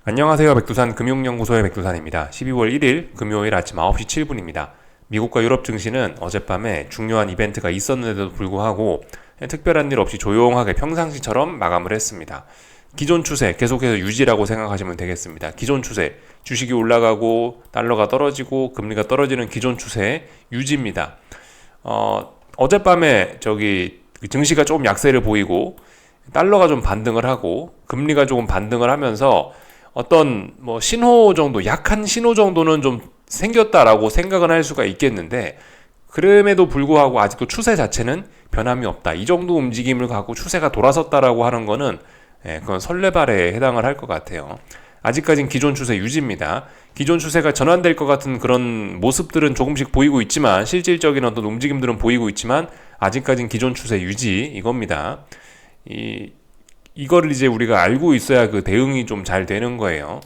안녕하세요. 백두산 금융연구소의 백두산입니다. 12월 1일 금요일 아침 9시 7분입니다. 미국과 유럽 증시는 어젯밤에 중요한 이벤트가 있었는데도 불구하고 특별한 일 없이 조용하게 평상시처럼 마감을 했습니다. 기존 추세 계속해서 유지라고 생각하시면 되겠습니다. 기존 추세, 주식이 올라가고 달러가 떨어지고 금리가 떨어지는 기존 추세 유지입니다. 어젯밤에 증시가 조금 약세를 보이고 달러가 좀 반등을 하고 금리가 조금 반등을 하면서 어떤 신호 정도, 약한 신호 정도는 좀 생겼다라고 생각은 할 수가 있겠는데, 그럼에도 불구하고 아직도 추세 자체는 변함이 없다. 이 정도 움직임을 갖고 추세가 돌아섰다라고 하는 거는 그건 설레발에 해당을 할 것 같아요. 아직까진 기존 추세 유지입니다. 기존 추세가 전환될 것 같은 그런 모습들은 조금씩 보이고 있지만, 실질적인 어떤 움직임들은 보이고 있지만 아직까진 기존 추세 유지 이겁니다. 이거를 이제 우리가 알고 있어야 그 대응이 좀 잘 되는 거예요.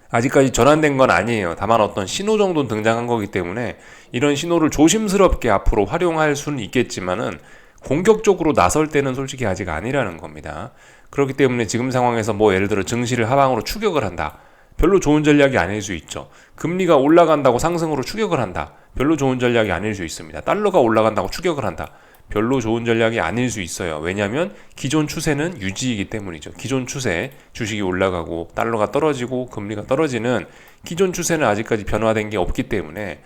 아직까지 전환된 건 아니에요. 다만 어떤 신호 정도는 등장한 거기 때문에 이런 신호를 조심스럽게 앞으로 활용할 수는 있겠지만은 공격적으로 나설 때는 솔직히 아직 아니라는 겁니다. 그렇기 때문에 지금 상황에서 예를 들어 증시를 하방으로 추격을 한다. 별로 좋은 전략이 아닐 수 있죠. 금리가 올라간다고 상승으로 추격을 한다. 별로 좋은 전략이 아닐 수 있습니다. 달러가 올라간다고 추격을 한다. 별로 좋은 전략이 아닐 수 있어요. 왜냐하면 기존 추세는 유지이기 때문이죠. 기존 추세, 주식이 올라가고 달러가 떨어지고 금리가 떨어지는 기존 추세는 아직까지 변화된 게 없기 때문에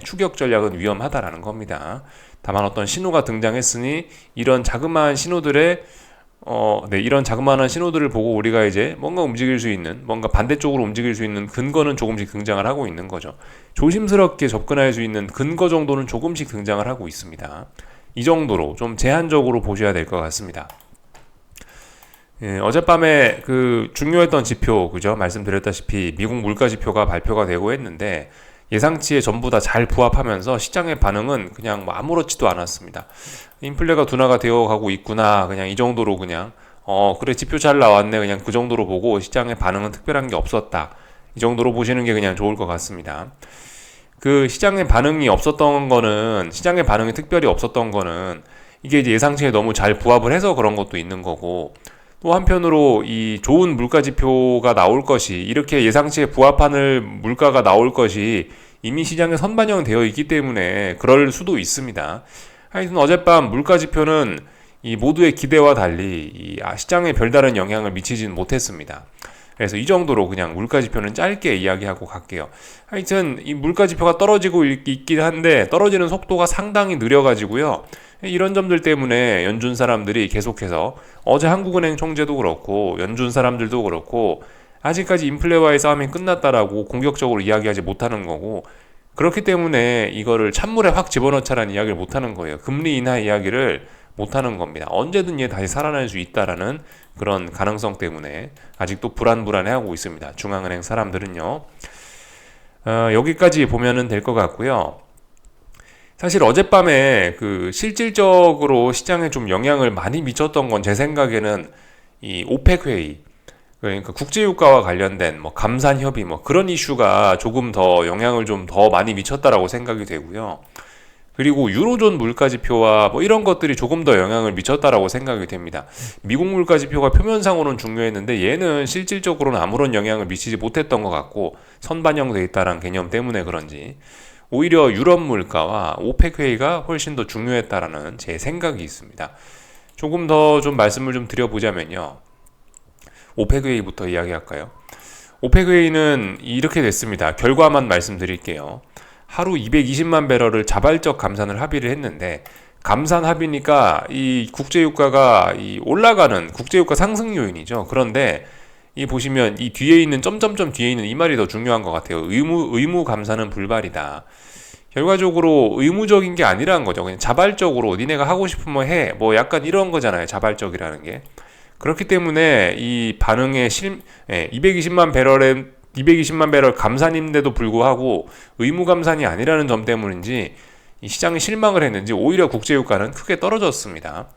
추격 전략은 위험하다라는 겁니다. 다만 어떤 신호가 등장했으니 이런 자그마한 신호들의 이런 자그마한 신호들을 보고 우리가 이제 뭔가 움직일 수 있는, 뭔가 반대쪽으로 움직일 수 있는 근거는 조금씩 등장을 하고 있는 거죠. 조심스럽게 접근할 수 있는 근거 정도는 조금씩 등장을 하고 있습니다. 이 정도로 좀 제한적으로 보셔야 될 것 같습니다. 어젯밤에 그 중요했던 지표, 그죠? 말씀드렸다시피 미국 물가 지표가 발표가 되고 했는데 예상치에 전부 다 잘 부합하면서 시장의 반응은 그냥 아무렇지도 않았습니다. 인플레가 둔화가 되어 가고 있구나. 그냥 이 정도로 그냥 그래 지표 잘 나왔네. 그냥 그 정도로 보고 시장의 반응은 특별한 게 없었다. 이 정도로 보시는 게 그냥 좋을 것 같습니다. 그 시장의 반응이 없었던 거는, 시장의 반응이 특별히 없었던 거는 이게 이제 예상치에 너무 잘 부합을 해서 그런 것도 있는 거고, 또 한편으로 이 좋은 물가 지표가 나올 것이, 이렇게 예상치에 부합하는 물가가 나올 것이 이미 시장에 선반영되어 있기 때문에 그럴 수도 있습니다. 하여튼 어젯밤 물가 지표는 이 모두의 기대와 달리 시장에 별다른 영향을 미치지는 못했습니다. 그래서 이 정도로 그냥 물가 지표는 짧게 이야기하고 갈게요. 하여튼 이 물가 지표가 떨어지고 있긴 한데 떨어지는 속도가 상당히 느려가지고요. 이런 점들 때문에 연준 사람들이 계속해서, 어제 한국은행 총재도 그렇고 연준 사람들도 그렇고 아직까지 인플레와의 싸움이 끝났다라고 공격적으로 이야기하지 못하는 거고, 그렇기 때문에 이거를 찬물에 확 집어넣자라는 이야기를 못하는 거예요. 금리 인하 이야기를 못하는 겁니다. 언제든 얘 다시 살아날 수 있다라는 그런 가능성 때문에 아직도 불안해하고 있습니다. 중앙은행 사람들은요. 여기까지 보면은 될 것 같고요. 사실 어젯밤에 그 실질적으로 시장에 좀 영향을 많이 미쳤던 건 제 생각에는 이 오펙 회의, 그러니까 국제유가와 관련된 감산 협의 그런 이슈가 조금 더 영향을 좀 더 많이 미쳤다라고 생각이 되고요. 그리고 유로존 물가지표와 이런 것들이 조금 더 영향을 미쳤다라고 생각이 됩니다. 미국 물가지표가 표면상으로는 중요했는데 얘는 실질적으로는 아무런 영향을 미치지 못했던 것 같고 선반영돼 있다는 개념 때문에 그런지 오히려 유럽 물가와 오펙 회의가 훨씬 더 중요했다라는 제 생각이 있습니다. 조금 더 좀 말씀을 좀 드려보자면요. 오펙 회의부터 이야기할까요? 오펙 회의는 이렇게 됐습니다. 결과만 말씀드릴게요. 하루 220만 배럴을 자발적 감산을 합의를 했는데, 감산 합의니까 이 국제유가가 올라가는 국제유가 상승 요인이죠. 그런데 이 보시면 이 뒤에 있는 점점점 뒤에 있는 이 말이 더 중요한 것 같아요. 의무 감산은 불발이다. 결과적으로 의무적인 게 아니라는 거죠. 그냥 자발적으로 니네가 하고 싶으면 해. 약간 이런 거잖아요. 자발적이라는 게. 그렇기 때문에 이 반응의 220만 배럴 감산인데도 불구하고 의무 감산이 아니라는 점 때문인지 이 시장이 실망을 했는지 오히려 국제유가는 크게 떨어졌습니다.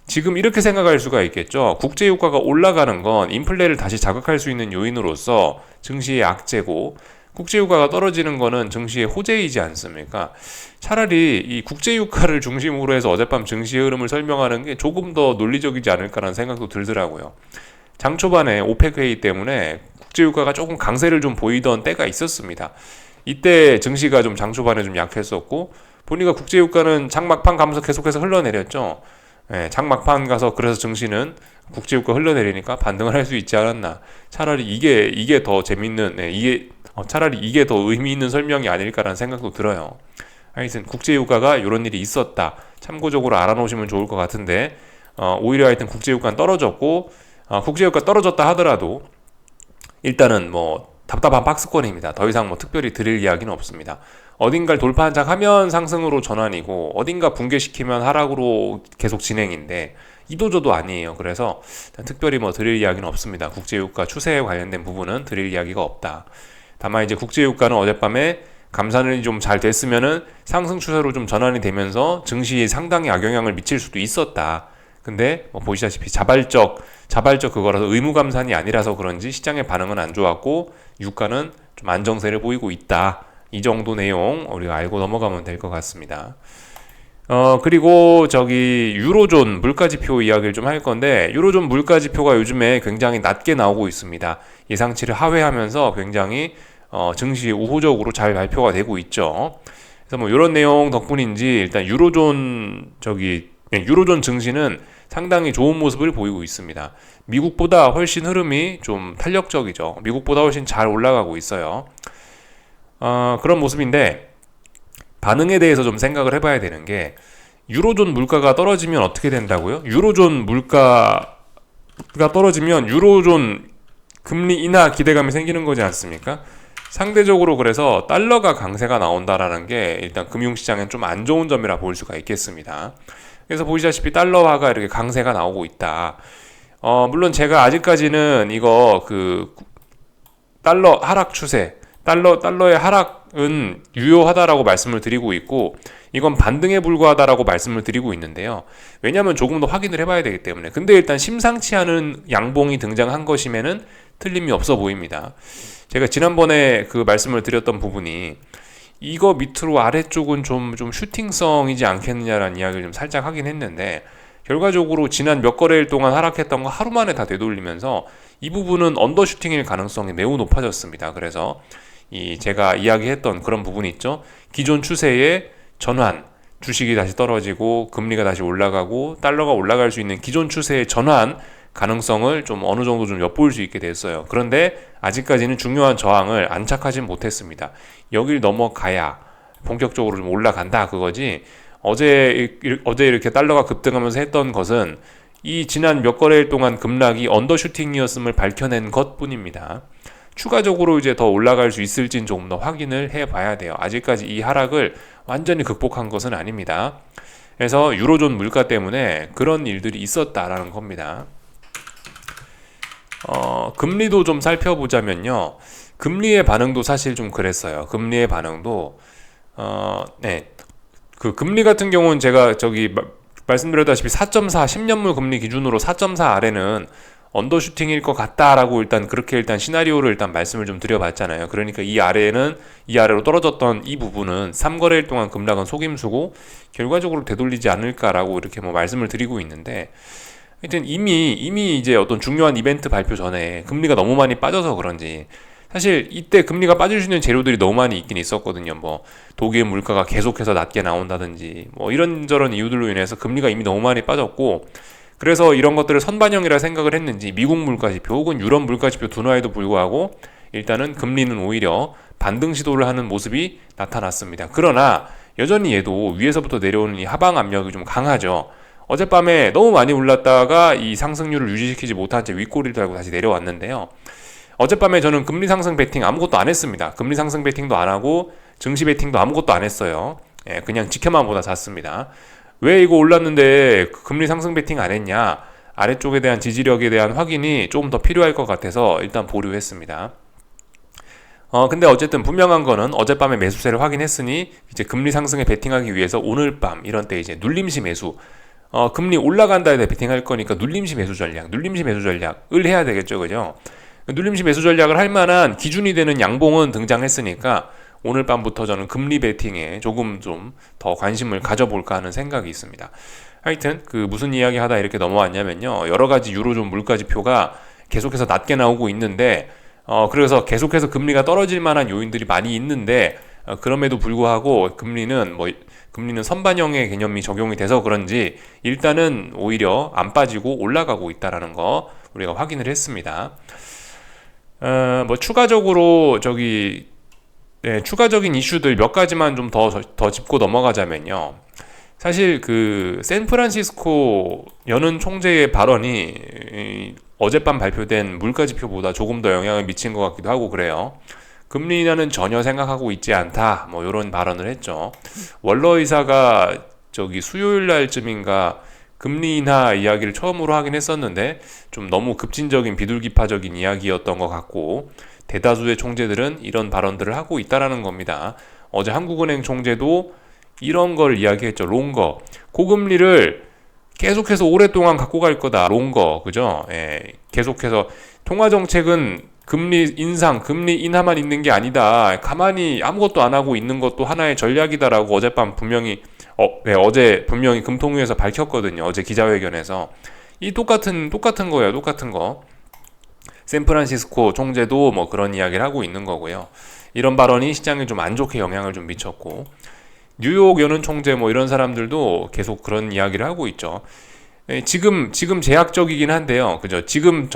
지금 이렇게 생각할 수가 있겠죠. 국제유가가 올라가는 건 인플레를 다시 자극할 수 있는 요인으로서 증시의 악재고, 국제유가가 떨어지는 거는 증시의 호재이지 않습니까? 차라리 이 국제유가를 중심으로 해서 어젯밤 증시의 흐름을 설명하는 게 조금 더 논리적이지 않을까라는 생각도 들더라고요. 장 초반에 오펙 회의 때문에 국제유가가 조금 강세를 좀 보이던 때가 있었습니다. 이때 증시가 좀 장 초반에 좀 약했었고 보니까 국제유가는 장 막판 가면서 계속해서 흘러내렸죠. 예, 장 막판 가서 그래서 증시는 국제유가 흘러내리니까 반등을 할 수 있지 않았나. 차라리 이게 더 재밌는, 차라리 이게 더 의미 있는 설명이 아닐까라는 생각도 들어요. 하여튼 국제유가가 이런 일이 있었다. 참고적으로 알아놓으시면 좋을 것 같은데 오히려 하여튼 국제유가는 떨어졌고 국제유가 떨어졌다 하더라도 일단은 뭐 답답한 박스권입니다. 더 이상 뭐 특별히 드릴 이야기는 없습니다. 어딘가를 돌파 한 장 하면 상승으로 전환이고 어딘가 붕괴시키면 하락으로 계속 진행인데 이도저도 아니에요. 그래서 특별히 뭐 드릴 이야기는 없습니다. 국제유가 추세에 관련된 부분은 드릴 이야기가 없다. 다만 이제 국제유가는 어젯밤에 감산이 좀 잘 됐으면은 상승 추세로 좀 전환이 되면서 증시에 상당히 악영향을 미칠 수도 있었다. 근데 뭐 보시다시피 자발적 그거라서 의무 감산이 아니라서 그런지 시장의 반응은 안 좋았고 유가는 좀 안정세를 보이고 있다. 이 정도 내용 우리가 알고 넘어가면 될 것 같습니다. 그리고 유로존 물가지표 이야기를 좀 할 건데 유로존 물가지표가 요즘에 굉장히 낮게 나오고 있습니다. 예상치를 하회하면서 굉장히 증시 우호적으로 잘 발표가 되고 있죠. 그래서 뭐 이런 내용 덕분인지 일단 유로존 증시는 상당히 좋은 모습을 보이고 있습니다. 미국보다 훨씬 흐름이 좀 탄력적이죠. 미국보다 훨씬 잘 올라가고 있어요. 그런 모습인데 반응에 대해서 좀 생각을 해봐야 되는 게 유로존 물가가 떨어지면 어떻게 된다고요? 유로존 물가가 떨어지면 유로존 금리 인하 기대감이 생기는 거지 않습니까? 상대적으로 그래서 달러가 강세가 나온다라는 게 일단 금융시장엔 좀 안 좋은 점이라 볼 수가 있겠습니다. 그래서 보시다시피 달러화가 이렇게 강세가 나오고 있다. 물론 제가 아직까지는 이거 달러 하락 추세, 달러의 하락은 유효하다라고 말씀을 드리고 있고 이건 반등에 불과하다라고 말씀을 드리고 있는데요. 왜냐하면 조금 더 확인을 해봐야 되기 때문에. 근데 일단 심상치 않은 양봉이 등장한 것이면은 틀림이 없어 보입니다. 제가 지난번에 그 말씀을 드렸던 부분이 이거 밑으로 아래쪽은 좀 슈팅성이지 않겠느냐라는 이야기를 좀 살짝 하긴 했는데 결과적으로 지난 몇 거래일 동안 하락했던 거 하루 만에 다 되돌리면서 이 부분은 언더슈팅일 가능성이 매우 높아졌습니다. 그래서 제가 이야기했던 그런 부분이 있죠. 기존 추세의 전환, 주식이 다시 떨어지고 금리가 다시 올라가고 달러가 올라갈 수 있는 기존 추세의 전환 가능성을 좀 어느 정도 좀 엿볼 수 있게 됐어요. 그런데 아직까지는 중요한 저항을 안착하진 못했습니다. 여길 넘어가야 본격적으로 좀 올라간다 그거지. 어제 이렇게 달러가 급등하면서 했던 것은 이 지난 몇 거래일 동안 급락이 언더슈팅이었음을 밝혀낸 것뿐입니다. 추가적으로 이제 더 올라갈 수 있을진 조금 더 확인을 해봐야 돼요. 아직까지 이 하락을 완전히 극복한 것은 아닙니다. 그래서 유로존 물가 때문에 그런 일들이 있었다라는 겁니다. 금리도 좀 살펴보자면요. 금리의 반응도 사실 좀 그랬어요. 금리의 반응도 그 금리 같은 경우는 제가 말씀드렸다시피 4.4 10년물 금리 기준으로 4.4 아래는 언더슈팅일 것 같다라고 일단 시나리오를 일단 말씀을 좀 드려봤잖아요. 그러니까 이 아래로 떨어졌던 이 부분은 3거래일 동안 급락은 속임수고 결과적으로 되돌리지 않을까라고 이렇게 뭐 말씀을 드리고 있는데 하여튼 이미 이제 어떤 중요한 이벤트 발표 전에 금리가 너무 많이 빠져서 그런지 사실 이때 금리가 빠질 수 있는 재료들이 너무 많이 있긴 있었거든요. 뭐 독일 물가가 계속해서 낮게 나온다든지 뭐 이런저런 이유들로 인해서 금리가 이미 너무 많이 빠졌고 그래서 이런 것들을 선반영이라 생각을 했는지 미국 물가지표 혹은 유럽 물가지표 둔화에도 불구하고 일단은 금리는 오히려 반등 시도를 하는 모습이 나타났습니다. 그러나 여전히 얘도 위에서부터 내려오는 이 하방 압력이 좀 강하죠. 어젯밤에 너무 많이 올랐다가 이 상승률을 유지시키지 못한 채 윗꼬리를 달고 다시 내려왔는데요. 어젯밤에 저는 금리 상승 베팅 아무것도 안 했습니다. 금리 상승 베팅도 안 하고 증시 베팅도 아무것도 안 했어요. 그냥 지켜만 보다 잤습니다. 왜 이거 올랐는데 금리 상승 베팅 안 했냐? 아래쪽에 대한 지지력에 대한 확인이 조금 더 필요할 것 같아서 일단 보류했습니다. 근데 어쨌든 분명한 거는 어젯밤에 매수세를 확인했으니 이제 금리 상승에 베팅하기 위해서 오늘 밤 이런 때 이제 눌림시 매수 금리 올라간다에 대해 베팅할 거니까 눌림시 매수 전략을 해야 되겠죠. 그죠? 눌림시 매수 전략을 할 만한 기준이 되는 양봉은 등장했으니까 오늘 밤부터 저는 금리 베팅에 조금 좀 더 관심을 가져볼까 하는 생각이 있습니다. 하여튼 무슨 이야기 하다 이렇게 넘어왔냐면요. 여러 가지 유로존 물가지표가 계속해서 낮게 나오고 있는데 그래서 계속해서 금리가 떨어질 만한 요인들이 많이 있는데 그럼에도 불구하고 금리는 선반영의 개념이 적용이 돼서 그런지 일단은 오히려 안 빠지고 올라가고 있다라는 거 우리가 확인을 했습니다. 추가적으로 추가적인 이슈들 몇 가지만 좀 더 짚고 넘어가자면요. 사실 그 샌프란시스코 연은 총재의 발언이 어젯밤 발표된 물가지표보다 조금 더 영향을 미친 것 같기도 하고 그래요. 금리 인하는 전혀 생각하고 있지 않다. 이런 발언을 했죠. 월러 의사가 수요일 날쯤인가 금리 인하 이야기를 처음으로 하긴 했었는데 좀 너무 급진적인 비둘기파적인 이야기였던 것 같고 대다수의 총재들은 이런 발언들을 하고 있다라는 겁니다. 어제 한국은행 총재도 이런 걸 이야기했죠. 롱거. 고금리를 계속해서 오랫동안 갖고 갈 거다. 롱거. 그죠? 계속해서 통화정책은 금리 인상, 금리 인하만 있는 게 아니다. 가만히 아무것도 안 하고 있는 것도 하나의 전략이다라고 어젯밤 분명히 어제 분명히 금통위에서 밝혔거든요. 어제 기자회견에서. 똑같은 거예요. 똑같은 거. 샌프란시스코 총재도 그런 이야기를 하고 있는 거고요. 이런 발언이 시장에 좀 안 좋게 영향을 좀 미쳤고 뉴욕 연은 총재 이런 사람들도 계속 그런 이야기를 하고 있죠. 지금 제약적이긴 한데요. 그죠? 지금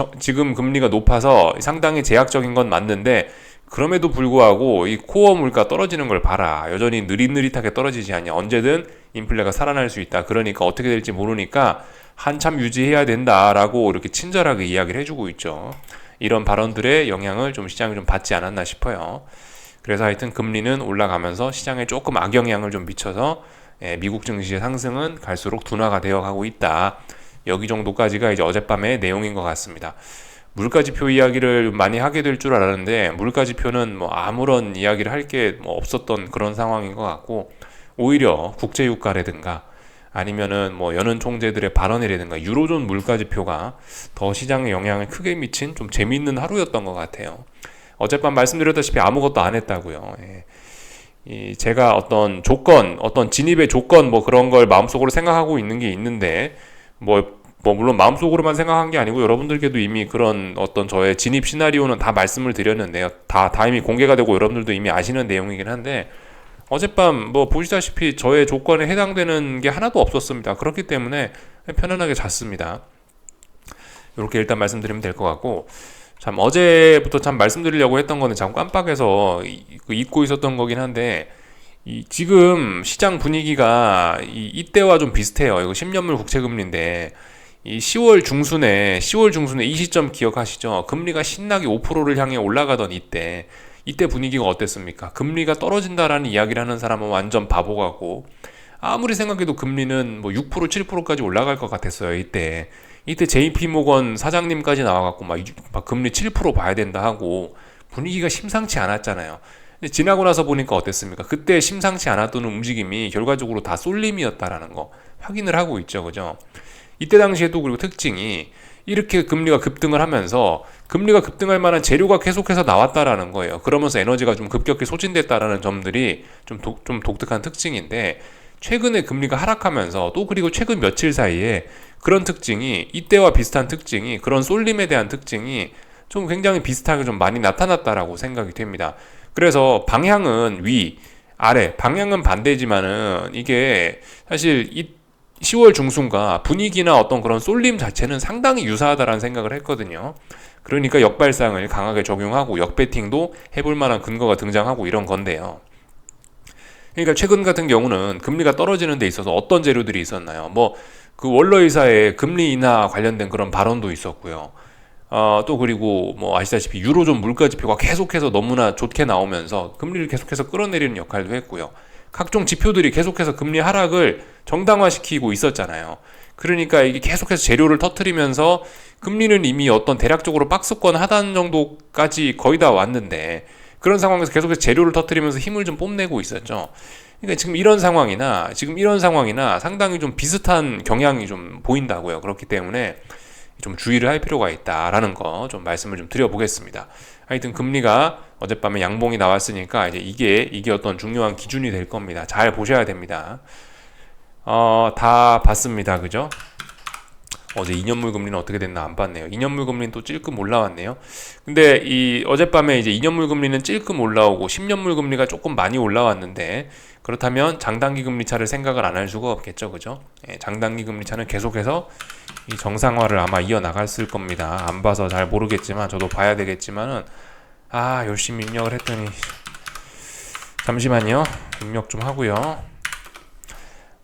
금리가 높아서 상당히 제약적인 건 맞는데 그럼에도 불구하고 이 코어 물가 떨어지는 걸 봐라. 여전히 느릿느릿하게 떨어지지 않냐. 언제든 인플레가 살아날 수 있다. 그러니까 어떻게 될지 모르니까 한참 유지해야 된다라고 이렇게 친절하게 이야기를 해주고 있죠. 이런 발언들의 영향을 좀 시장이 좀 받지 않았나 싶어요. 그래서 하여튼 금리는 올라가면서 시장에 조금 악영향을 좀 미쳐서 미국 증시의 상승은 갈수록 둔화가 되어 가고 있다. 여기 정도까지가 이제 어젯밤의 내용인 것 같습니다. 물가지표 이야기를 많이 하게 될 줄 알았는데 물가지표는 아무런 이야기를 할 게 없었던 그런 상황인 것 같고 오히려 국제유가라든가 아니면은 연은 총재들의 발언이라든가 유로존 물가지표가 더 시장에 영향을 크게 미친 좀 재미있는 하루였던 것 같아요. 어젯밤 말씀드렸다시피 아무것도 안 했다고요. 제가 어떤 진입의 조건 그런 걸 마음속으로 생각하고 있는 게 있는데 물론 마음속으로만 생각한 게 아니고 여러분들께도 이미 그런 어떤 저의 진입 시나리오는 다 말씀을 드렸는데요. 다 이미 공개가 되고 여러분들도 이미 아시는 내용이긴 한데 어젯밤 보시다시피 저의 조건에 해당되는 게 하나도 없었습니다. 그렇기 때문에 편안하게 잤습니다. 이렇게 일단 말씀드리면 될 것 같고 참 어제부터 참 말씀드리려고 했던 거는 참 깜빡해서 잊고 있었던 거긴 한데 지금 시장 분위기가 이때와 좀 비슷해요. 이거 10년물 국채금리인데 10월 중순에 이 시점 기억하시죠? 금리가 신나게 5%를 향해 올라가던 이때 분위기가 어땠습니까? 금리가 떨어진다라는 이야기를 하는 사람은 완전 바보 같고 아무리 생각해도 금리는 6% 7%까지 올라갈 것 같았어요. 이때 JP모건 사장님까지 나와갖고 막 금리 7% 봐야 된다 하고 분위기가 심상치 않았잖아요. 근데 지나고 나서 보니까 어땠습니까? 그때 심상치 않았던 움직임이 결과적으로 다 쏠림이었다라는 거 확인을 하고 있죠. 그죠? 이때 당시에도 그리고 특징이 이렇게 금리가 급등을 하면서 금리가 급등할 만한 재료가 계속해서 나왔다라는 거예요. 그러면서 에너지가 좀 급격히 소진됐다라는 점들이 좀 독특한 특징인데 최근에 금리가 하락하면서 또 그리고 최근 며칠 사이에 그런 특징이 이때와 비슷한 특징이 그런 쏠림에 대한 특징이 좀 굉장히 비슷하게 좀 많이 나타났다라고 생각이 됩니다. 그래서 방향은 위, 아래, 방향은 반대지만은 이게 사실 10월 중순과 분위기나 어떤 그런 쏠림 자체는 상당히 유사하다라는 생각을 했거든요. 그러니까 역발상을 강하게 적용하고 역배팅도 해볼 만한 근거가 등장하고 이런 건데요. 그러니까 최근 같은 경우는 금리가 떨어지는 데 있어서 어떤 재료들이 있었나요? 그 월러 의사의 금리 인하 관련된 그런 발언도 있었고요. 또 그리고 아시다시피 유로존 물가지표가 계속해서 너무나 좋게 나오면서 금리를 계속해서 끌어내리는 역할도 했고요. 각종 지표들이 계속해서 금리 하락을 정당화시키고 있었잖아요. 그러니까 이게 계속해서 재료를 터트리면서 금리는 이미 어떤 대략적으로 박스권 하단 정도까지 거의 다 왔는데 그런 상황에서 계속해서 재료를 터트리면서 힘을 좀 뽐내고 있었죠. 그러니까 지금 이런 상황이나 상당히 좀 비슷한 경향이 좀 보인다고요. 그렇기 때문에 좀 주의를 할 필요가 있다라는 거 좀 말씀을 좀 드려보겠습니다. 하여튼 금리가 어젯밤에 양봉이 나왔으니까 이제 이게 어떤 중요한 기준이 될 겁니다. 잘 보셔야 됩니다. 다 봤습니다. 그죠? 어제 2년물 금리는 어떻게 됐나 안 봤네요. 2년물 금리는 또 찔끔 올라왔네요. 근데 이 어젯밤에 이제 2년물 금리는 찔끔 올라오고 10년물 금리가 조금 많이 올라왔는데, 그렇다면 장단기 금리 차를 생각을 안 할 수가 없겠죠, 그죠? 예, 장단기 금리 차는 계속해서 이 정상화를 아마 이어나갔을 겁니다. 안 봐서 잘 모르겠지만 저도 봐야 되겠지만은 열심히 입력을 했더니 잠시만요. 입력 좀 하고요.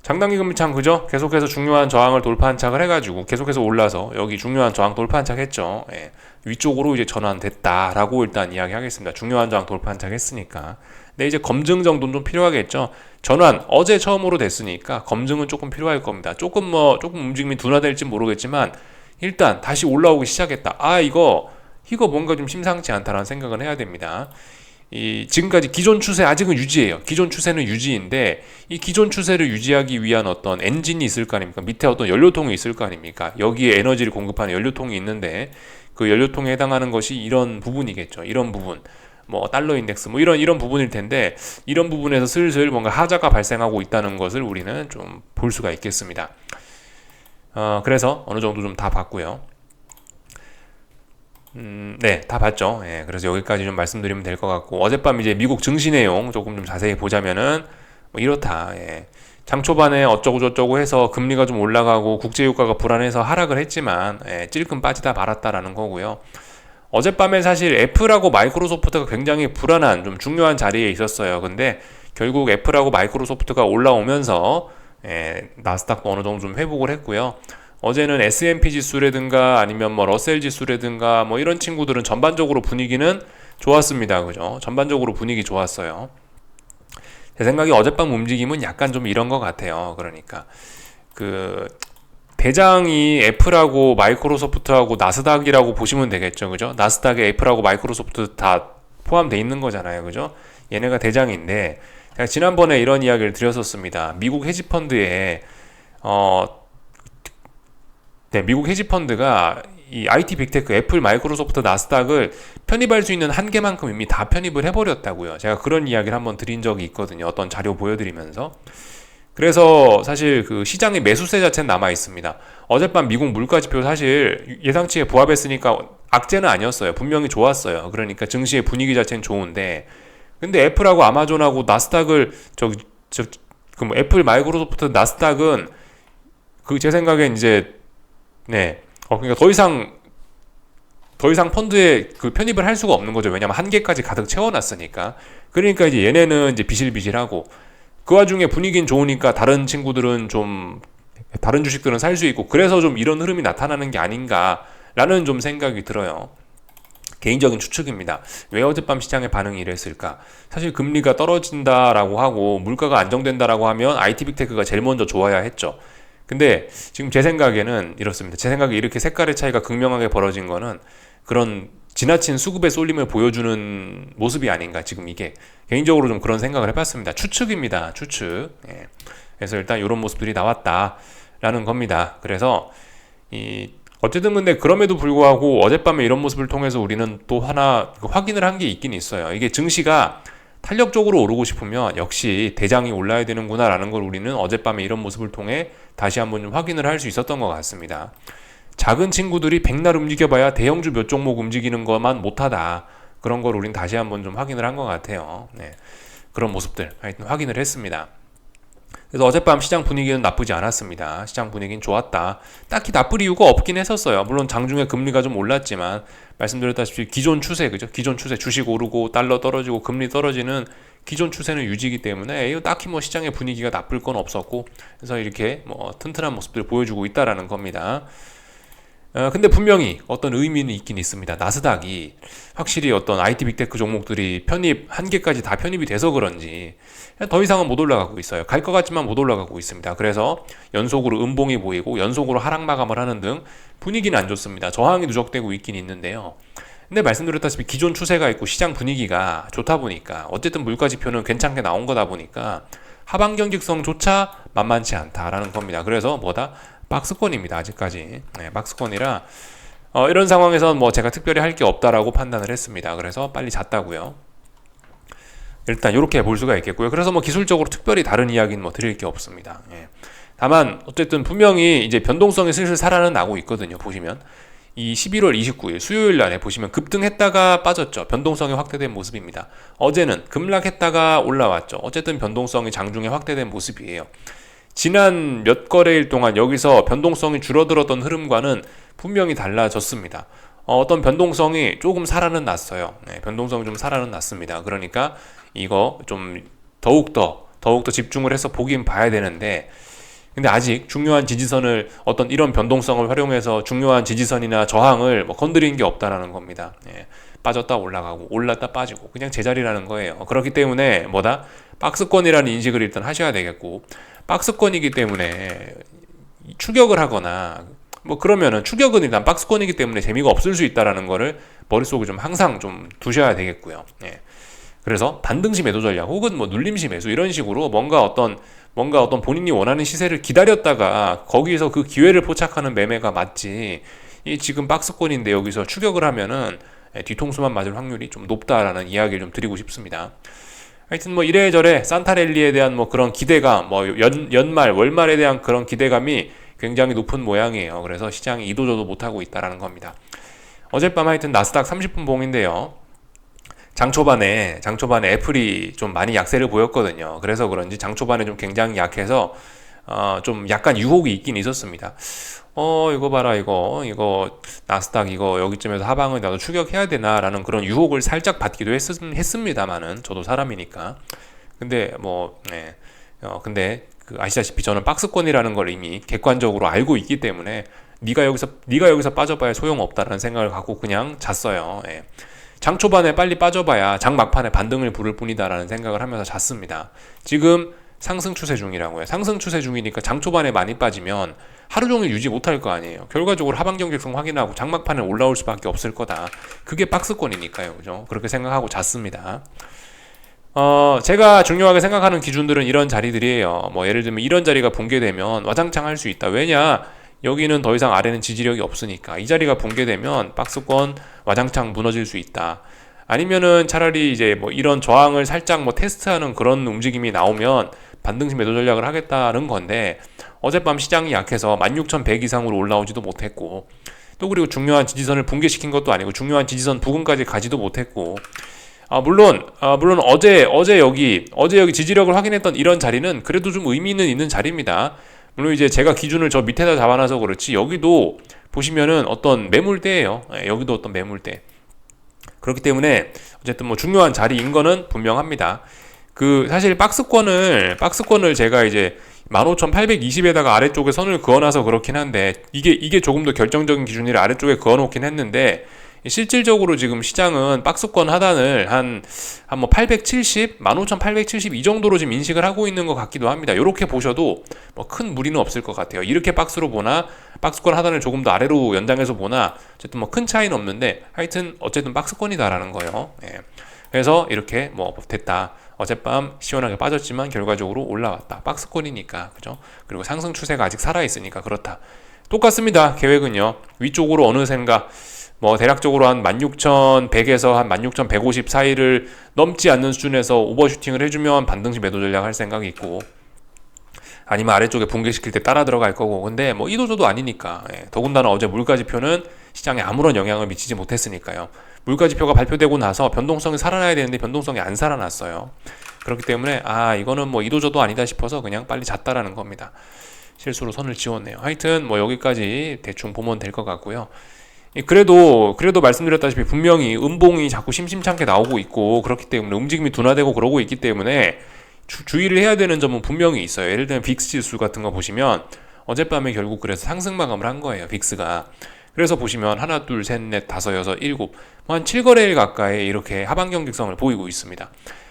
장단기 금리차는 그죠? 계속해서 중요한 저항을 돌파한착을 해가지고 계속해서 올라서 여기 중요한 저항 돌파한착했죠. 예. 위쪽으로 이제 전환됐다라고 일단 이야기하겠습니다. 중요한 저항 돌파한착했으니까. 근데 이제 검증 정도는 좀 필요하겠죠. 전환 어제 처음으로 됐으니까 검증은 조금 필요할 겁니다. 조금 움직임이 둔화될지 모르겠지만 일단 다시 올라오기 시작했다. 이거 뭔가 좀 심상치 않다라는 생각은 해야 됩니다. 지금까지 기존 추세 아직은 유지예요. 기존 추세는 유지인데 이 기존 추세를 유지하기 위한 어떤 엔진이 있을 거 아닙니까? 밑에 어떤 연료통이 있을 거 아닙니까? 여기에 에너지를 공급하는 연료통이 있는데 그 연료통에 해당하는 것이 이런 부분이겠죠. 이런 부분. 뭐 달러 인덱스 뭐 이런 부분일 텐데 이런 부분에서 슬슬 뭔가 하자가 발생하고 있다는 것을 우리는 좀 볼 수가 있겠습니다. 그래서 어느 정도 좀 다 봤고요. 네, 다 봤죠. 예, 그래서 여기까지 좀 말씀드리면 될 것 같고, 어젯밤 이제 미국 증시 내용 조금 좀 자세히 보자면은 뭐 이렇다. 예. 장 초반에 어쩌고 저쩌고 해서 금리가 좀 올라가고 국제유가가 불안해서 하락을 했지만 찔끔 빠지다 말았다라는 거고요. 어젯밤에 사실 애플하고 마이크로소프트가 굉장히 불안한 좀 중요한 자리에 있었어요. 근데 결국 애플하고 마이크로소프트가 올라오면서 나스닥도 어느 정도 좀 회복을 했고요. 어제는 S&P 지수라든가 아니면 뭐 러셀 지수라든가 뭐 이런 친구들은 전반적으로 분위기는 좋았습니다. 그죠? 전반적으로 분위기 좋았어요. 제 생각에 어젯밤 움직임은 약간 좀 이런 것 같아요. 그러니까 그 대장이 애플하고 마이크로소프트하고 나스닥이라고 보시면 되겠죠. 그죠? 나스닥에 애플하고 마이크로소프트 다 포함되어 있는 거잖아요. 그죠? 얘네가 대장인데 제가 지난번에 이런 이야기를 드렸었습니다. 미국 헤지펀드에 미국 헤지펀드가 이 IT 빅테크 애플, 마이크로소프트, 나스닥을 편입할 수 있는 한계만큼 이미 다 편입을 해버렸다고요. 제가 그런 이야기를 한번 드린 적이 있거든요. 어떤 자료 보여드리면서. 그래서 사실 그 시장의 매수세 자체는 남아 있습니다. 어젯밤 미국 물가지표 사실 예상치에 부합했으니까 악재는 아니었어요. 분명히 좋았어요. 그러니까 증시의 분위기 자체는 좋은데, 근데 애플하고 아마존하고 나스닥을 뭐 애플, 마이크로소프트, 나스닥은 제 생각엔 이제 그러니까 더 이상 펀드에 그 편입을 할 수가 없는 거죠. 왜냐면 한계까지 가득 채워놨으니까. 그러니까 이제 얘네는 이제 비실비실하고 그 와중에 분위기는 좋으니까 다른 친구들은 좀 다른 주식들은 살 수 있고, 그래서 좀 이런 흐름이 나타나는 게 아닌가라는 좀 생각이 들어요. 개인적인 추측입니다. 왜 어젯밤 시장의 반응이 이랬을까? 사실 금리가 떨어진다라고 하고 물가가 안정된다라고 하면 IT 빅테크가 제일 먼저 좋아야 했죠. 근데 지금 제 생각에는 이렇습니다. 제 생각에 이렇게 색깔의 차이가 극명하게 벌어진 거는 그런 지나친 수급의 쏠림을 보여주는 모습이 아닌가, 지금 이게. 개인적으로 좀 그런 생각을 해봤습니다. 추측입니다. 추측. 그래서 일단 이런 모습들이 나왔다라는 겁니다. 그래서 어쨌든 근데 그럼에도 불구하고 어젯밤에 이런 모습을 통해서 우리는 또 하나 확인을 한 게 있긴 있어요. 이게 증시가 탄력적으로 오르고 싶으면 역시 대장이 올라야 되는구나 라는 걸 우리는 어젯밤에 이런 모습을 통해 다시 한번 좀 확인을 할 수 있었던 것 같습니다. 작은 친구들이 백날 움직여봐야 대형주 몇 종목 움직이는 것만 못하다, 그런 걸 우린 다시 한번 좀 확인을 한 것 같아요. 그런 모습들 하여튼 확인을 했습니다. 그래서 어젯밤 시장 분위기는 나쁘지 않았습니다. 시장 분위기는 좋았다. 딱히 나쁠 이유가 없긴 했었어요. 물론 장중에 금리가 좀 올랐지만 말씀드렸다시피 기존 추세, 그죠? 기존 추세, 주식 오르고 달러 떨어지고 금리 떨어지는 기존 추세는 유지이기 때문에 딱히 뭐 시장의 분위기가 나쁠 건 없었고, 그래서 이렇게 뭐 튼튼한 모습들을 보여주고 있다라는 겁니다. 근데 분명히 어떤 의미는 있긴 있습니다. 나스닥이 확실히 어떤 IT 빅테크 종목들이 한계까지 다 편입이 돼서 그런지 더 이상은 못 올라가고 있어요. 갈 것 같지만 못 올라가고 있습니다. 그래서 연속으로 음봉이 보이고 연속으로 하락 마감을 하는 등 분위기는 안 좋습니다. 저항이 누적되고 있긴 있는데요. 근데 말씀드렸다시피 기존 추세가 있고 시장 분위기가 좋다 보니까 어쨌든 물가 지표는 괜찮게 나온 거다 보니까 하방 경직성조차 만만치 않다라는 겁니다. 그래서 박스권입니다. 아직까지. 박스권이라 이런 상황에서 뭐 제가 특별히 할 게 없다라고 판단을 했습니다. 그래서 빨리 잤다고요. 일단 이렇게 볼 수가 있겠고요. 그래서 뭐 기술적으로 특별히 다른 이야기는 뭐 드릴 게 없습니다. 다만 어쨌든 분명히 이제 변동성이 슬슬 살아는 나고 있거든요. 보시면 이 11월 29일 수요일 날에 보시면 급등했다가 빠졌죠. 변동성이 확대된 모습입니다. 어제는 급락했다가 올라왔죠. 어쨌든 변동성이 장중에 확대된 모습이에요. 지난 몇 거래일 동안 여기서 변동성이 줄어들었던 흐름과는 분명히 달라졌습니다. 어떤 변동성이 조금 살아는 났어요. 네, 변동성이 좀 살아는 났습니다. 그러니까 이거 좀 더욱더 집중을 해서 보긴 봐야 되는데, 근데 아직 중요한 지지선을 어떤 이런 변동성을 활용해서 중요한 지지선이나 저항을 뭐 건드린 게 없다라는 겁니다. 예, 빠졌다 올라가고 올랐다 빠지고 그냥 제자리라는 거예요. 그렇기 때문에 박스권이라는 인식을 일단 하셔야 되겠고, 박스권이기 때문에 추격을 하거나 뭐 그러면은 추격은 일단 박스권이기 때문에 재미가 없을 수 있다라는 거를 머릿속에 좀 항상 좀 두셔야 되겠고요. 예. 그래서 반등시 매도 전략 혹은 뭐 눌림시 매수 이런 식으로 뭔가 어떤 본인이 원하는 시세를 기다렸다가 거기에서 그 기회를 포착하는 매매가 맞지, 이 지금 박스권인데 여기서 추격을 하면은 뒤통수만 맞을 확률이 좀 높다라는 이야기를 좀 드리고 싶습니다. 하여튼 뭐 이래저래 산타랠리에 대한 뭐 그런 기대감, 뭐 연말 월말에 대한 그런 기대감이 굉장히 높은 모양이에요. 그래서 시장이 이도저도 못하고 있다라는 겁니다. 어젯밤 하여튼 나스닥 30분 봉인데요. 장 초반에 애플이 좀 많이 약세를 보였거든요. 그래서 그런지 장 초반에 좀 굉장히 약해서 좀 약간 유혹이 있긴 있었습니다. 이거 봐라, 이거 나스닥 이거 여기쯤에서 하방을 나도 추격해야 되나라는 그런 유혹을 살짝 받기도 했습니다만은 저도 사람이니까. 근데 근데 아시다시피 저는 박스권이라는 걸 이미 객관적으로 알고 있기 때문에 네가 여기서 빠져봐야 소용없다라는 생각을 갖고 그냥 잤어요. 예. 장 초반에 빨리 빠져봐야 장 막판에 반등을 부를 뿐이다라는 생각을 하면서 잤습니다. 지금 상승 추세 중이라고요. 상승 추세 중이니까 장 초반에 많이 빠지면 하루 종일 유지 못할 거 아니에요. 결과적으로 하방 경직성 확인하고 장 막판에 올라올 수밖에 없을 거다. 그게 박스권이니까요. 그죠? 그렇게 생각하고 잤습니다. 제가 중요하게 생각하는 기준들은 이런 자리들이에요. 뭐 예를 들면 이런 자리가 붕괴되면 와장창 할 수 있다. 왜냐? 여기는 더 이상 아래는 지지력이 없으니까 이 자리가 붕괴되면 박스권 와장창 무너질 수 있다. 아니면은 차라리 이제 뭐 이런 저항을 살짝 뭐 테스트하는 그런 움직임이 나오면 반등시 매도 전략을 하겠다는 건데, 어젯밤 시장이 약해서 16,100 이상으로 올라오지도 못했고, 또 그리고 중요한 지지선을 붕괴시킨 것도 아니고 중요한 지지선 부근까지 가지도 못했고, 물론 어제 여기 지지력을 확인했던 이런 자리는 그래도 좀 의미는 있는 자리입니다. 물론 이제 제가 기준을 저 밑에다 잡아놔서 그렇지 여기도 보시면은 어떤 매물대예요. 여기도 어떤 매물대. 그렇기 때문에 어쨌든 뭐 중요한 자리인 거는 분명합니다. 사실 박스권을 제가 이제 15,820에다가 아래쪽에 선을 그어놔서 그렇긴 한데, 이게 조금 더 결정적인 기준이라 아래쪽에 그어놓긴 했는데, 실질적으로 지금 시장은 박스권 하단을 한 870, 15,870 이 정도로 지금 인식을 하고 있는 것 같기도 합니다. 이렇게 보셔도 뭐 큰 무리는 없을 것 같아요. 이렇게 박스로 보나 박스권 하단을 조금 더 아래로 연장해서 보나 어쨌든 뭐 큰 차이는 없는데, 하여튼 어쨌든 박스권이다라는 거예요. 예. 그래서 이렇게 뭐 됐다. 어젯밤 시원하게 빠졌지만 결과적으로 올라왔다. 박스권이니까, 그죠? 그리고 상승 추세가 아직 살아있으니까 그렇다. 똑같습니다. 계획은요. 위쪽으로 어느샌가 뭐 대략적으로 한 16,100에서 한 16,150 사이를 넘지 않는 수준에서 오버슈팅을 해주면 반등시 매도 전략 할 생각이 있고, 아니면 아래쪽에 붕괴시킬 때 따라 들어갈 거고. 근데 뭐 이도저도 아니니까. 더군다나 어제 물가지표는 시장에 아무런 영향을 미치지 못했으니까요. 물가지표가 발표되고 나서 변동성이 살아나야 되는데 변동성이 안 살아났어요. 그렇기 때문에 이거는 뭐 이도저도 아니다 싶어서 그냥 빨리 잤다라는 겁니다. 실수로 선을 지웠네요. 하여튼 뭐 여기까지 대충 보면 될 것 같고요. 그래도 말씀드렸다시피 분명히 음봉이 자꾸 심심찮게 나오고 있고, 그렇기 때문에 움직임이 둔화되고 그러고 있기 때문에 주의를 해야 되는 점은 분명히 있어요. 예를 들면 빅스 지수 같은 거 보시면 어젯밤에 결국 그래서 상승 마감을 한 거예요. 빅스가. 그래서 보시면 하나, 둘, 셋, 넷, 다섯, 여섯, 일곱, 한 7거래일 가까이 이렇게 하방 경직성을 보이고 있습니다.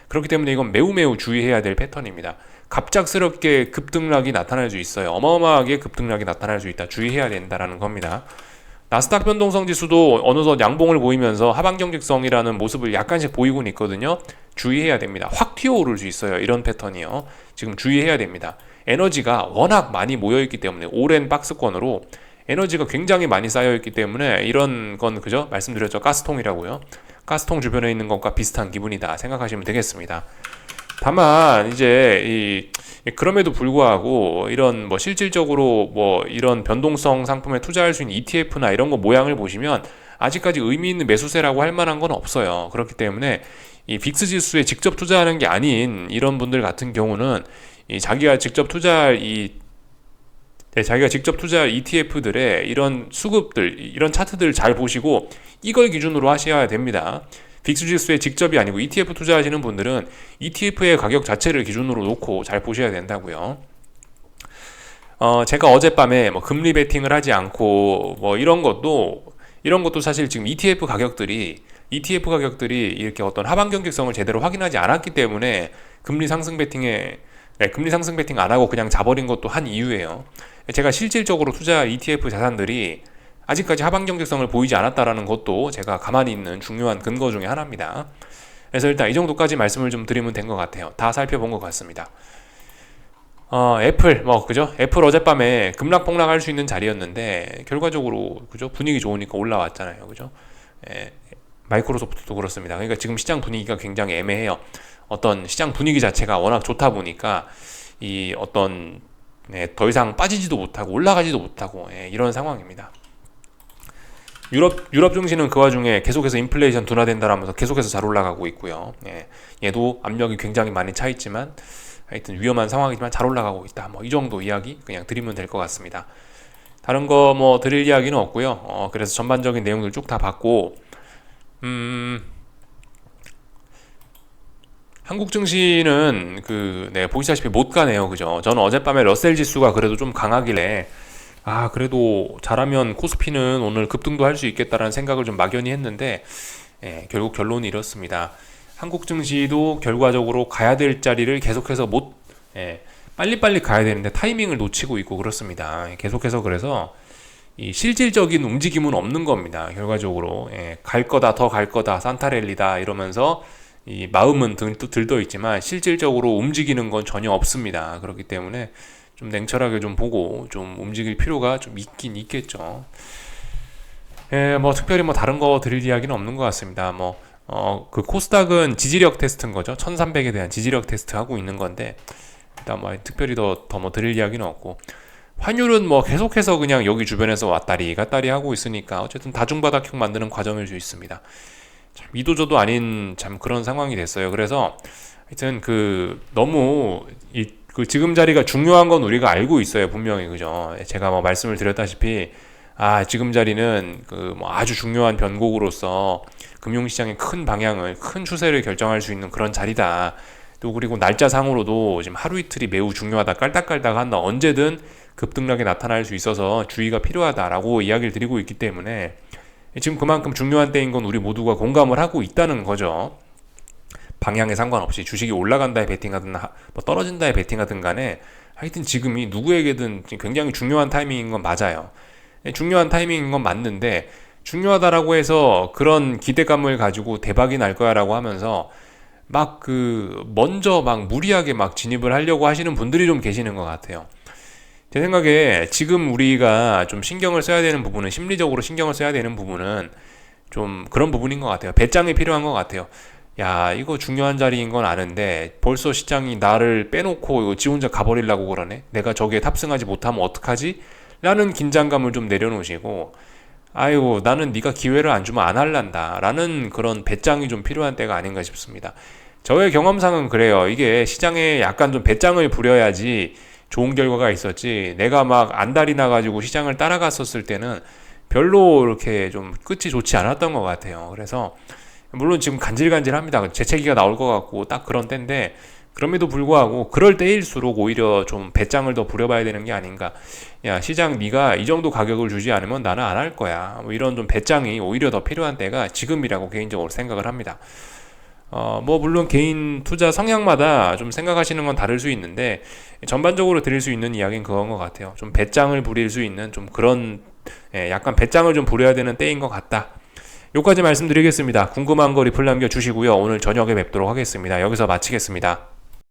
그렇기 때문에 이건 매우 주의해야 될 패턴입니다. 갑작스럽게 급등락이 나타날 수 있어요. 어마어마하게 급등락이 나타날 수 있다. 주의해야 된다라는 겁니다. 나스닥 변동성 지수도 어느덧 양봉을 보이면서 하방 경직성이라는 모습을 약간씩 보이고는 있거든요. 주의해야 됩니다. 확 튀어오를 수 있어요. 이런 패턴이요. 지금 주의해야 됩니다. 에너지가 워낙 많이 모여있기 때문에, 오랜 박스권으로 에너지가 굉장히 많이 쌓여있기 때문에 이런 건 그죠? 말씀드렸죠. 가스통이라고요. 가스통 주변에 있는 것과 비슷한 기분이다 생각하시면 되겠습니다. 다만 이제 그럼에도 불구하고 이런 뭐 실질적으로 뭐 이런 변동성 상품에 투자할 수 있는 ETF나 이런 거 모양을 보시면 아직까지 의미 있는 매수세라고 할 만한 건 없어요. 그렇기 때문에 이 빅스 지수에 직접 투자하는 게 아닌 이런 분들 같은 경우는 자기가 직접 투자할 자기가 직접 투자할 ETF들의 이런 수급들, 이런 차트들 잘 보시고 이걸 기준으로 하셔야 됩니다. 빅스 지수에 직접이 아니고 ETF 투자하시는 분들은 ETF의 가격 자체를 기준으로 놓고 잘 보셔야 된다고요. 제가 어젯밤에 뭐 금리 베팅을 하지 않고 뭐 이런 것도 사실 지금 ETF 가격들이 이렇게 어떤 하방 경직성을 제대로 확인하지 않았기 때문에 금리 상승 베팅 안 하고 그냥 자버린 것도 한 이유예요. 제가 실질적으로 투자할 ETF 자산들이 아직까지 하방 경직성을 보이지 않았다라는 것도 제가 가만히 있는 중요한 근거 중에 하나입니다. 그래서 일단 이 정도까지 말씀을 좀 드리면 된 것 같아요. 다 살펴본 것 같습니다. 애플 그죠? 애플 어젯밤에 급락폭락 할 수 있는 자리였는데 결과적으로 그죠? 분위기 좋으니까 올라왔잖아요. 그죠? 마이크로소프트도 그렇습니다. 그러니까 지금 시장 분위기가 굉장히 애매해요. 어떤 시장 분위기 자체가 워낙 좋다 보니까 더 이상 빠지지도 못하고 올라가지도 못하고 이런 상황입니다. 유럽 증시는 그 와중에 계속해서 인플레이션 둔화된다라면서 계속해서 잘 올라가고 있고요. 얘도 압력이 굉장히 많이 차 있지만 하여튼 위험한 상황이지만 잘 올라가고 있다. 이 정도 이야기 그냥 드리면 될 것 같습니다. 다른 거 드릴 이야기는 없고요. 그래서 전반적인 내용들 쭉 다 봤고, 한국 증시는 보시다시피 못 가네요. 그죠? 저는 어젯밤에 러셀 지수가 그래도 좀 강하길래 그래도 잘하면 코스피는 오늘 급등도 할 수 있겠다라는 생각을 좀 막연히 했는데 결국 결론이 이렇습니다. 한국 증시도 결과적으로 가야 될 자리를 계속해서 빨리빨리 가야 되는데 타이밍을 놓치고 있고 그렇습니다. 계속해서 그래서 이 실질적인 움직임은 없는 겁니다. 결과적으로 갈 거다, 더 갈 거다, 산타랠리다 이러면서 이 마음은 들떠 있지만 실질적으로 움직이는 건 전혀 없습니다. 그렇기 때문에 좀 냉철하게 좀 보고 좀 움직일 필요가 좀 있긴 있겠죠. 특별히 다른 거 드릴 이야기는 없는 것 같습니다. 그 코스닥은 지지력 테스트인 거죠. 1300에 대한 지지력 테스트 하고 있는 건데 일단 특별히 더 드릴 이야기는 없고, 환율은 계속해서 그냥 여기 주변에서 왔다리 갔다리 하고 있으니까 어쨌든 다중바닥형 만드는 과정일 수 있습니다. 참 이도저도 아닌 참 그런 상황이 됐어요. 그래서 하여튼 너무 지금 자리가 중요한 건 우리가 알고 있어요. 분명히 그죠. 제가 말씀을 드렸다시피 지금 자리는 아주 중요한 변곡으로서 금융시장의 큰 방향을, 큰 추세를 결정할 수 있는 그런 자리다. 또 그리고 날짜상으로도 지금 하루 이틀이 매우 중요하다. 깔딱깔딱한다. 언제든 급등락이 나타날 수 있어서 주의가 필요하다라고 이야기를 드리고 있기 때문에 지금 그만큼 중요한 때인 건 우리 모두가 공감을 하고 있다는 거죠. 방향에 상관없이 주식이 올라간다에 베팅하든 떨어진다에 베팅하든 간에 하여튼 지금이 누구에게든 굉장히 중요한 타이밍인 건 맞아요. 중요한 타이밍인 건 맞는데 중요하다라고 해서 그런 기대감을 가지고 대박이 날 거야 라고 하면서 먼저 무리하게 진입을 하려고 하시는 분들이 좀 계시는 것 같아요. 제 생각에 지금 우리가 좀 신경을 써야 되는 부분은, 심리적으로 신경을 써야 되는 부분은 좀 그런 부분인 것 같아요. 배짱이 필요한 것 같아요. 야, 이거 중요한 자리인 건 아는데 벌써 시장이 나를 빼놓고 지 혼자 가버리려고 그러네. 내가 저기에 탑승하지 못하면 어떡하지? 라는 긴장감을 좀 내려놓으시고, 아이고 나는 네가 기회를 안 주면 안 할란다 라는 그런 배짱이 좀 필요한 때가 아닌가 싶습니다. 저의 경험상은 그래요. 이게 시장에 약간 좀 배짱을 부려야지 좋은 결과가 있었지, 내가 안달이 나가지고 시장을 따라갔었을 때는 별로 이렇게 좀 끝이 좋지 않았던 것 같아요. 그래서 물론 지금 간질간질합니다. 재채기가 나올 것 같고 딱 그런 때인데, 그럼에도 불구하고 그럴 때일수록 오히려 좀 배짱을 더 부려봐야 되는 게 아닌가. 야, 시장 네가 이 정도 가격을 주지 않으면 나는 안 할 거야. 이런 좀 배짱이 오히려 더 필요한 때가 지금이라고 개인적으로 생각을 합니다. 물론 개인 투자 성향마다 좀 생각하시는 건 다를 수 있는데 전반적으로 드릴 수 있는 이야기는 그건 것 같아요. 좀 배짱을 부릴 수 있는 좀 그런 약간 배짱을 좀 부려야 되는 때인 것 같다. 여기까지 말씀드리겠습니다. 궁금한 거 리플 남겨주시고요. 오늘 저녁에 뵙도록 하겠습니다. 여기서 마치겠습니다.